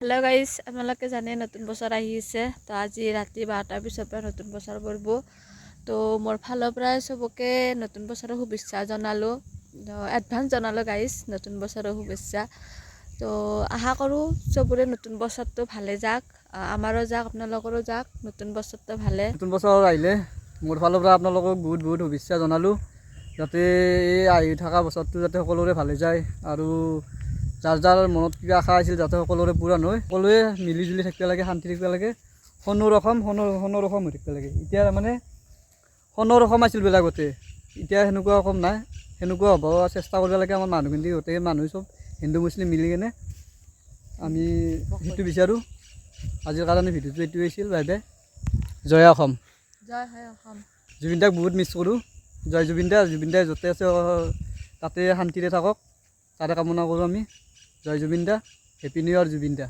hello guys আপোনালোকে জানে নতুন বছৰ আহিছে তো আজি ৰাতি 12টাৰ পিছৰ পৰা নতুন বছৰ পৰিব তো মোৰ ফালৰ পৰা সবকে নতুন বছৰৰ শুভেচ্ছা জনালো এডভান্স জনালো গাইস নতুন বছৰৰ শুভেচ্ছা তো আশা কৰো সবৰে নতুন বছৰটো ভালে যাক আমাৰো যাক আপোনালোকৰো যাক নতুন বছৰটো ভালে নতুন বছৰ আহিলে মোৰ ফালৰ পৰা আপোনালোকক বহুত বহুত শুভেচ্ছা জনালো যাতে এই আহি থকা বছৰটো যাতে সকলোৰে ভালে যায় আৰু যাৰ যাৰ মনত কিবা আশা আছিল যাতে সকলোৰে পূৰণ হয় সকলোৱে মিলি জুলি থাকিব লাগে শান্তি থাকিব লাগে সোণৰ অসম হৈ থাকিব লাগে এতিয়া মানে সোণৰ অসম আছিল বেলেগতে এতিয়া সেনেকুৱা অসম নাই সেনেকুৱা হ'ব চেষ্টা কৰিব লাগে আমাৰ মানুহখিনি গোটেই মানুহ চব হিন্দু মুছলিম মিলি কেনে আমি সেইটো বিচাৰোঁ আজিৰ কাৰণে ভিডিঅ'টো এইটোৱে আছিল বাই বাই জয় অসম জয় হয় অসম জুবিন দাক বহুত মিছ কৰোঁ জয় জুবিন দাই য'তে আছে তাতে শান্তিৰে থাকক তাৰে কামনা কৰোঁ আমি জয় জুবিন দা হেপী নিউ ইয়াৰ জুবিন দা